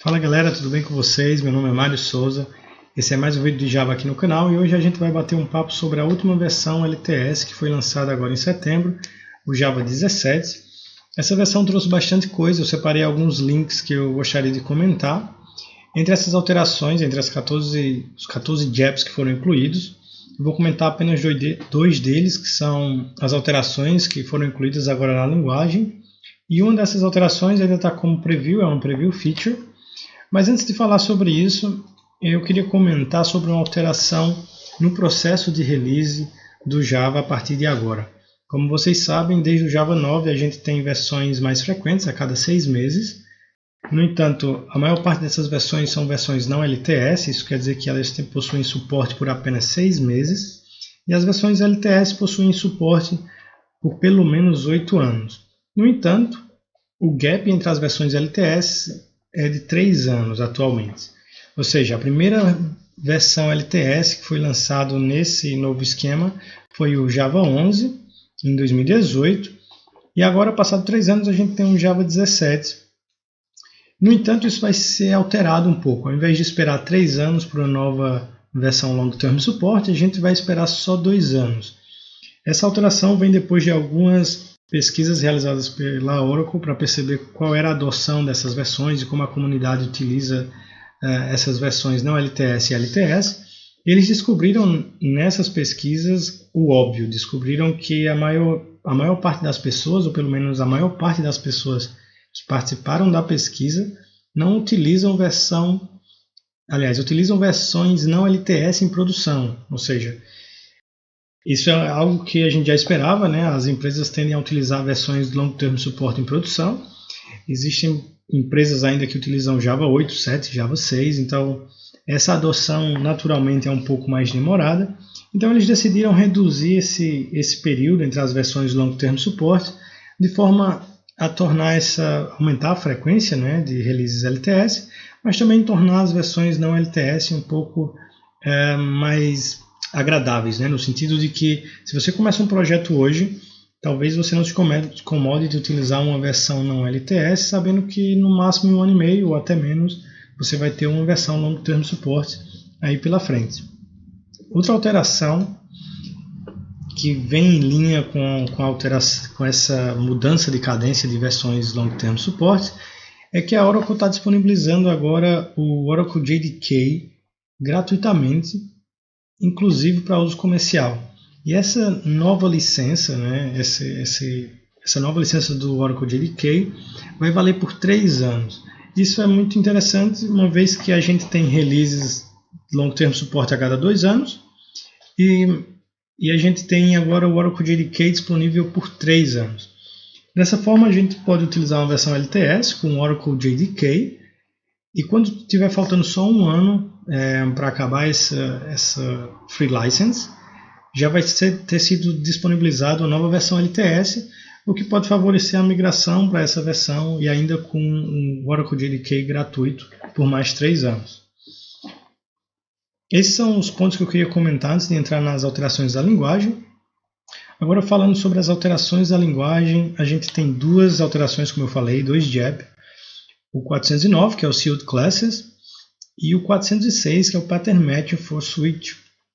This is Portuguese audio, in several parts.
Fala galera, tudo bem com vocês? Meu nome é Mário Souza. Esse é mais um vídeo de Java aqui no canal e hoje a gente vai bater um papo sobre a última versão LTS que foi lançada agora em setembro, o Java 17. Essa versão trouxe bastante coisa, eu separei alguns links que eu gostaria de comentar. Entre essas alterações, entre os 14 JEPs que foram incluídos, eu vou comentar apenas dois deles, que são as alterações que foram incluídas agora na linguagem. E uma dessas alterações ainda está como preview, é um preview feature. Mas antes de falar sobre isso, eu queria comentar sobre uma alteração no processo de release do Java a partir de agora. Como vocês sabem, desde o Java 9 a gente tem versões mais frequentes, a cada 6 meses. No entanto, a maior parte dessas versões são versões não LTS, isso quer dizer que elas possuem suporte por apenas 6 meses. E as versões LTS possuem suporte por pelo menos 8 anos. No entanto, o gap entre as versões LTS é de 3 anos atualmente. Ou seja, a primeira versão LTS que foi lançado nesse novo esquema foi o Java 11, em 2018. E agora, passado 3 anos, a gente tem um Java 17. No entanto, isso vai ser alterado um pouco. Ao invés de esperar 3 anos para uma nova versão Long Term Support, a gente vai esperar só 2 anos. Essa alteração vem depois de algumas pesquisas realizadas pela Oracle para perceber qual era a adoção dessas versões e como a comunidade utiliza essas versões não LTS e LTS. Eles descobriram nessas pesquisas o óbvio, descobriram que a maior parte das pessoas, ou pelo menos a maior parte das pessoas que participaram da pesquisa, não utilizam utilizam versões não LTS em produção, ou seja, isso é algo que a gente já esperava, né? As empresas tendem a utilizar versões de Long Term Support em produção. Existem empresas ainda que utilizam Java 8, 7, Java 6, então essa adoção naturalmente é um pouco mais demorada. Então eles decidiram reduzir esse período entre as versões de Long Term Support de forma a aumentar a frequência, né, de releases LTS, mas também tornar as versões não LTS um pouco mais agradáveis, né? No sentido de que se você começa um projeto hoje, talvez você não se incomode de utilizar uma versão não LTS, sabendo que no máximo em 1 ano e meio ou até menos você vai ter uma versão Long Term Support aí pela frente. Outra alteração que vem em linha com essa mudança de cadência de versões Long Term Support é que a Oracle está disponibilizando agora o Oracle JDK gratuitamente, inclusive para uso comercial. E essa nova licença, né, essa nova licença do Oracle JDK vai valer por 3 anos. Isso é muito interessante, uma vez que a gente tem releases Long Term Support a cada 2 anos e a gente tem agora o Oracle JDK disponível por 3 anos. Dessa forma, a gente pode utilizar uma versão LTS com o Oracle JDK e quando tiver faltando só 1 ano para acabar essa free license, já vai ter sido disponibilizado a nova versão LTS, o que pode favorecer a migração para essa versão e ainda com o Oracle JDK gratuito por mais 3 anos. Esses são os pontos que eu queria comentar antes de entrar nas alterações da linguagem. Agora, falando sobre as alterações da linguagem, a gente tem 2 alterações, como eu falei, 2 JEP. O 409, que é o Sealed Classes, e o 406, que é o Pattern Matching for Switch.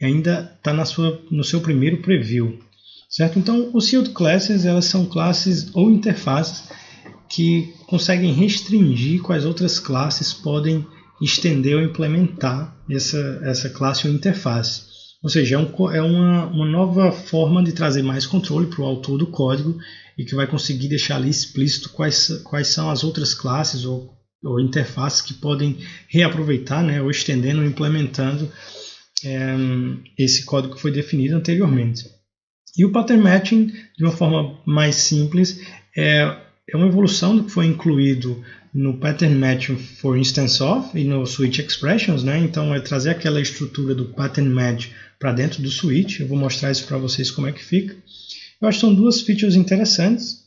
Ainda está no seu primeiro preview. Certo? Então, os Sealed Classes elas são classes ou interfaces que conseguem restringir quais outras classes podem estender ou implementar essa classe ou interface. Ou seja, é uma nova forma de trazer mais controle para o autor do código e que vai conseguir deixar ali explícito quais são as outras classes ou interfaces que podem reaproveitar, né, ou estendendo ou implementando esse código que foi definido anteriormente. E o Pattern Matching, de uma forma mais simples, é uma evolução do que foi incluído no Pattern Matching for Instance of e no Switch Expressions, né? Então é trazer aquela estrutura do Pattern Match para dentro do Switch. Eu vou mostrar isso para vocês como é que fica. Eu acho que são 2 features interessantes.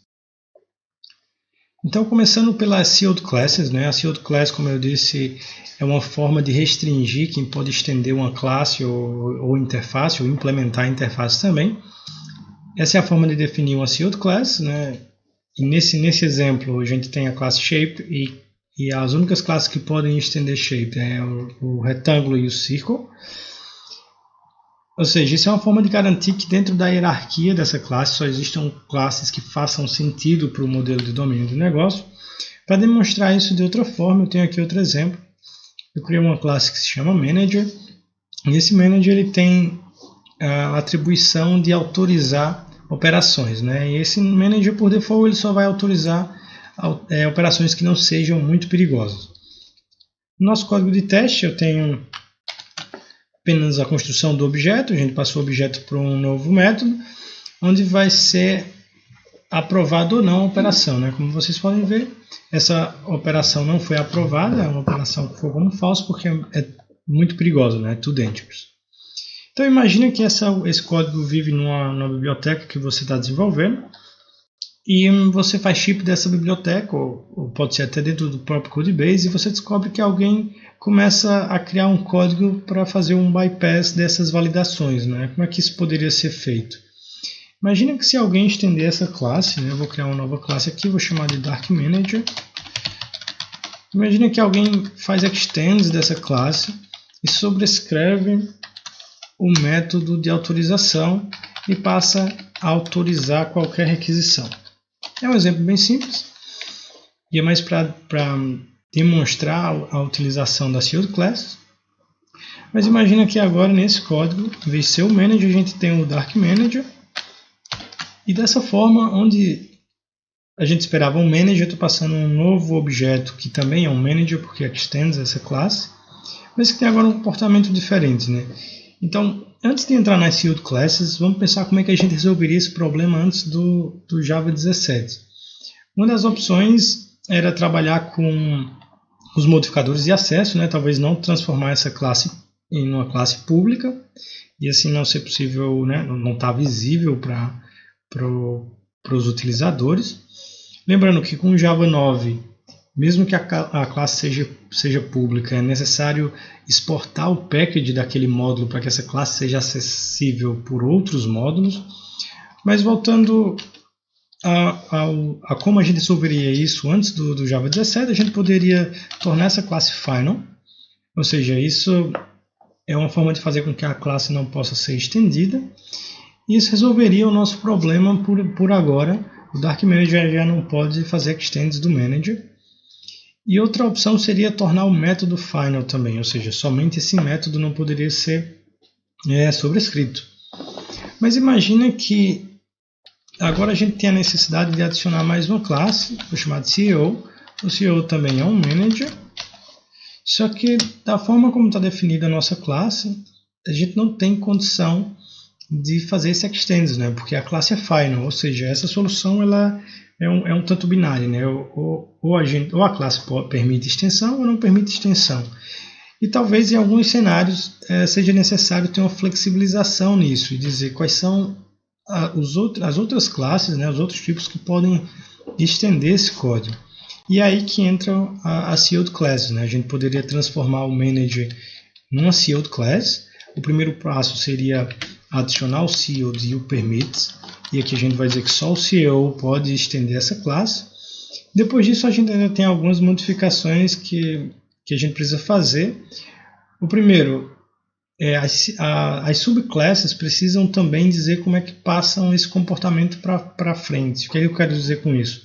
Então, começando pela Sealed Classes, né? A Sealed Class, como eu disse, é uma forma de restringir quem pode estender uma classe ou interface, ou implementar a interface também. Essa é a forma de definir uma Sealed Class, né? E nesse exemplo, a gente tem a classe Shape e E as únicas classes que podem estender shape é o retângulo e o círculo. Ou seja, isso é uma forma de garantir que dentro da hierarquia dessa classe só existam classes que façam sentido para o modelo de domínio do negócio. Para demonstrar isso de outra forma, eu tenho aqui outro exemplo. Eu criei uma classe que se chama Manager. E esse Manager ele tem a atribuição de autorizar operações, né? E esse Manager, por default, ele só vai autorizar operações que não sejam muito perigosas. No nosso código de teste eu tenho apenas a construção do objeto, a gente passou o objeto para um novo método, onde vai ser aprovado ou não a operação, né? Como vocês podem ver, essa operação não foi aprovada, é uma operação que foi como falso porque é muito perigosa, né? Too dangerous. Então imagine que esse código vive numa biblioteca que você está desenvolvendo, e você faz chip dessa biblioteca, ou pode ser até dentro do próprio Codebase, e você descobre que alguém começa a criar um código para fazer um bypass dessas validações, né? Como é que isso poderia ser feito? Imagina que se alguém estender essa classe, né? Eu vou criar uma nova classe aqui, vou chamar de Dark Manager. Imagina que alguém faz extends dessa classe e sobrescreve o método de autorização e passa a autorizar qualquer requisição. É um exemplo bem simples, e é mais para demonstrar a utilização da Sealed Class. Mas imagina que agora nesse código, em vez de ser o Manager, a gente tem o Dark Manager. E dessa forma, onde a gente esperava um Manager, eu estou passando um novo objeto que também é um Manager, porque extends essa classe, mas que tem agora um comportamento diferente, né? Então, antes de entrar nas Sealed Classes, vamos pensar como é que a gente resolveria esse problema antes do Java 17. Uma das opções era trabalhar com os modificadores de acesso, né? Talvez não transformar essa classe em uma classe pública, e assim não ser possível, né? Não estar visível para os utilizadores. Lembrando que com o Java 9, mesmo que a classe seja pública, é necessário exportar o package daquele módulo para que essa classe seja acessível por outros módulos. Mas voltando a como a gente resolveria isso antes do Java 17, a gente poderia tornar essa classe final, ou seja, isso é uma forma de fazer com que a classe não possa ser estendida, e isso resolveria o nosso problema por agora. O Dark Manager já não pode fazer extends do Manager. E outra opção seria tornar o método final também, ou seja, somente esse método não poderia ser sobrescrito. Mas imagina que agora a gente tem a necessidade de adicionar mais uma classe, vou chamar de CEO. O CEO também é um Manager, só que da forma como está definida a nossa classe, a gente não tem condição de fazer esse extends, né? Porque a classe é final, ou seja, essa solução ela é um tanto binário, né? Ou a classe permite extensão ou não permite extensão. E talvez em alguns cenários seja necessário ter uma flexibilização nisso e dizer quais são as outras classes, né? Os outros tipos que podem estender esse código. E aí que entra a Sealed Class, né? A gente poderia transformar o Manager numa Sealed Class. O primeiro passo seria adicionar o Sealed e o Permits, e aqui a gente vai dizer que só o CEO pode estender essa classe. Depois disso a gente ainda tem algumas modificações que a gente precisa fazer. O primeiro, as subclasses precisam também dizer como é que passam esse comportamento para frente. O que eu quero dizer com isso?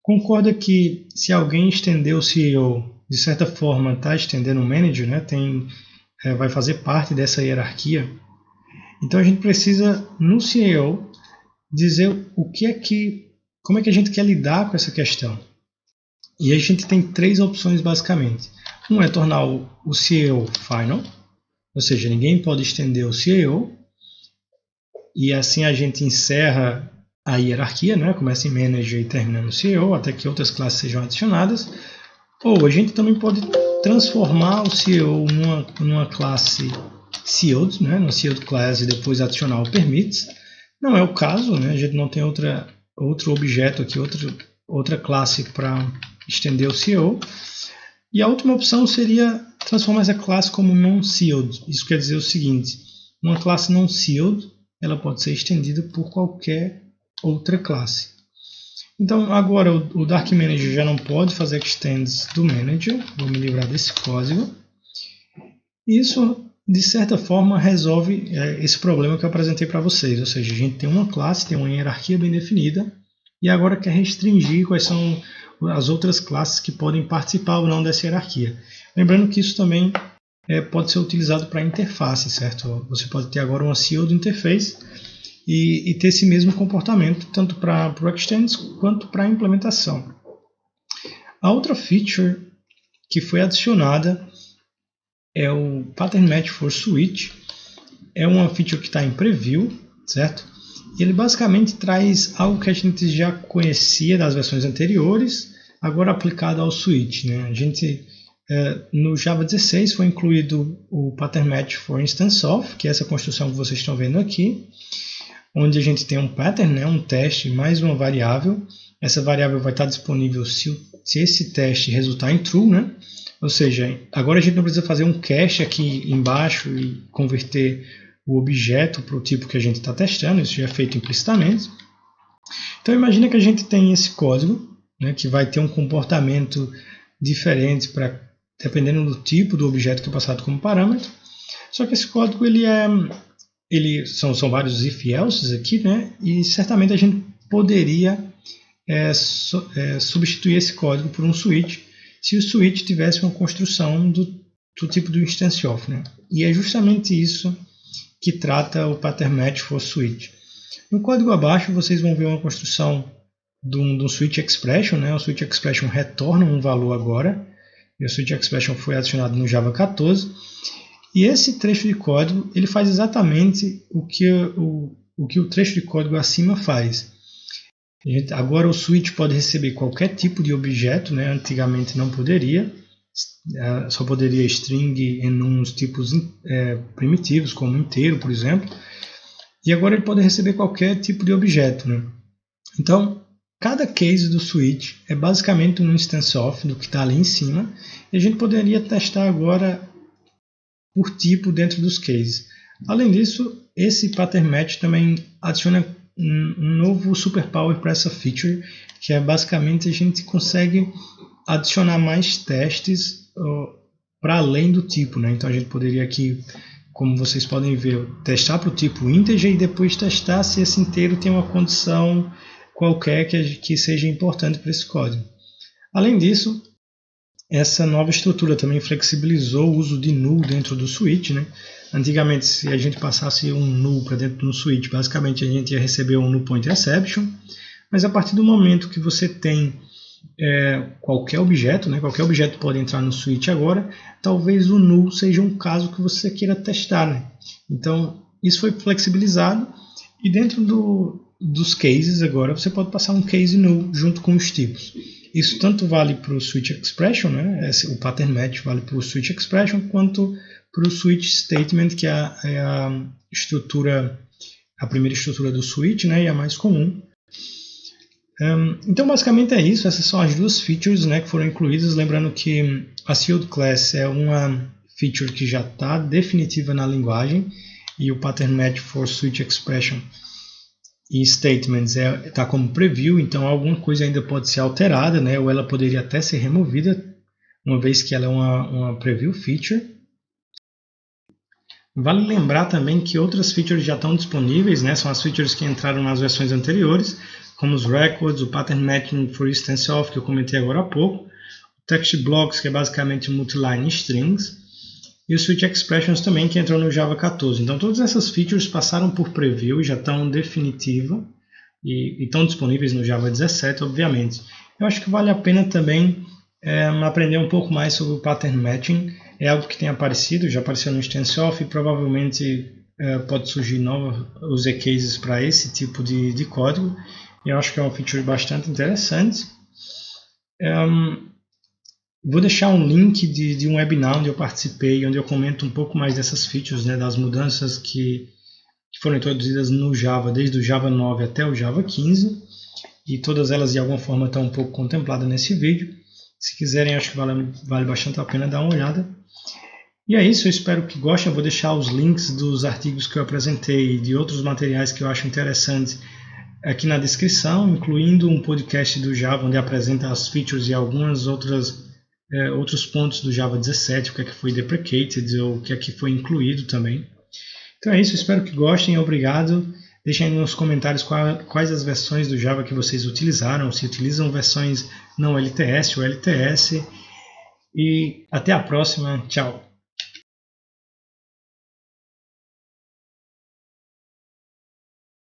Concorda que se alguém estender o CEO, de certa forma está estendendo o Manager, né? Vai fazer parte dessa hierarquia. Então a gente precisa, no CEO, dizer como é que a gente quer lidar com essa questão. E a gente tem três opções basicamente. Um é tornar o CEO final, ou seja, ninguém pode estender o CEO, e assim a gente encerra a hierarquia, né? Começa em Manager e termina no CEO, até que outras classes sejam adicionadas. Ou a gente também pode transformar o CEO numa classe Sealed, né, no Sealed Class, e depois adicionar o Permits. Não é o caso, né, a gente não tem outro objeto aqui, outra classe para estender o CEO. E a última opção seria transformar essa classe como non-sealed. Isso quer dizer o seguinte: uma classe non-sealed ela pode ser estendida por qualquer outra classe. Então agora o Dark Manager já não pode fazer extends do Manager. Vou me livrar desse código. Isso, de certa forma, resolve esse problema que eu apresentei para vocês. Ou seja, a gente tem uma classe, tem uma hierarquia bem definida, e agora quer restringir quais são as outras classes que podem participar ou não dessa hierarquia. Lembrando que isso também pode ser utilizado para interface, certo? Você pode ter agora uma pseudo interface e ter esse mesmo comportamento tanto para o Extends quanto para a implementação. A outra feature que foi adicionada é o Pattern Match for Switch. É uma feature que está em preview, certo? Ele basicamente traz algo que a gente já conhecia das versões anteriores, agora aplicado ao Switch, né? A gente no Java 16 foi incluído o Pattern Match for Instance of, que é essa construção que vocês estão vendo aqui, onde a gente tem um pattern, né, um teste mais uma variável. Essa variável vai estar disponível se esse teste resultar em true, né? Ou seja, agora a gente não precisa fazer um cache aqui embaixo e converter o objeto para o tipo que a gente está testando, isso já é feito implicitamente. Então imagina que a gente tem esse código, né, que vai ter um comportamento diferente dependendo do tipo do objeto que é passado como parâmetro. Só que esse código são vários if-elses aqui, né, e certamente a gente poderia substituir esse código por um switch se o switch tivesse uma construção do tipo do instance of, né? E é justamente isso que trata o Pattern Match for Switch. No código abaixo vocês vão ver uma construção de um switch expression, né? O switch expression retorna um valor agora, e o switch expression foi adicionado no Java 14. E esse trecho de código ele faz exatamente o que o trecho de código acima faz. Agora o switch pode receber qualquer tipo de objeto, né? Antigamente não poderia, só poderia string em uns tipos primitivos, como inteiro, por exemplo. E agora ele pode receber qualquer tipo de objeto, né? Então, cada case do switch é basicamente um instance of do que está ali em cima, e a gente poderia testar agora por tipo dentro dos cases. Além disso, esse pattern match também adiciona um novo superpower para essa feature, que é basicamente a gente consegue adicionar mais testes para além do tipo, né? Então a gente poderia aqui, como vocês podem ver, testar para o tipo integer e depois testar se esse inteiro tem uma condição qualquer que seja importante para esse código. Além disso, essa nova estrutura também flexibilizou o uso de null dentro do switch, né? Antigamente, se a gente passasse um null para dentro do switch, basicamente a gente ia receber um null pointer exception, mas a partir do momento que você tem qualquer objeto, né? Qualquer objeto pode entrar no switch agora, talvez o null seja um caso que você queira testar, né? Então, isso foi flexibilizado e dentro dos cases agora você pode passar um case null junto com os tipos. Isso tanto vale para o switch expression, né? O pattern match vale para o switch expression, quanto para o switch statement, que é a primeira estrutura do switch, né? E a mais comum. Então basicamente é isso, essas são as duas features, né, que foram incluídas. Lembrando que a Shield Class é uma feature que já está definitiva na linguagem, e o Pattern Match for Switch Expression e Statements está como preview, então alguma coisa ainda pode ser alterada, né, ou ela poderia até ser removida, uma vez que ela é uma preview feature. Vale lembrar também que outras features já estão disponíveis, né, são as features que entraram nas versões anteriores, como os records, o pattern matching for instance of, que eu comentei agora há pouco, o text blocks, que é basicamente multiline strings, e o switch expressions também, que entrou no Java 14. Então todas essas features passaram por preview, já estão definitivas e estão disponíveis no Java 17, obviamente. Eu acho que vale a pena também aprender um pouco mais sobre o pattern matching. É algo que tem aparecido, já apareceu no instance of, e provavelmente pode surgir novos cases para esse tipo de código. Eu acho que é uma feature bastante interessante. Vou deixar um link de um webinar onde eu participei, onde eu comento um pouco mais dessas features, né, das mudanças que foram introduzidas no Java, desde o Java 9 até o Java 15, e todas elas de alguma forma estão um pouco contempladas nesse vídeo. Se quiserem, acho que vale bastante a pena dar uma olhada. E é isso, eu espero que gostem. Eu vou deixar os links dos artigos que eu apresentei e de outros materiais que eu acho interessantes aqui na descrição, incluindo um podcast do Java, onde apresenta as features e algumas outros pontos do Java 17, o que é que foi deprecated, ou o que é que foi incluído também. Então é isso, espero que gostem, obrigado. Deixem aí nos comentários quais as versões do Java que vocês utilizaram, se utilizam versões não LTS ou LTS. E até a próxima, tchau!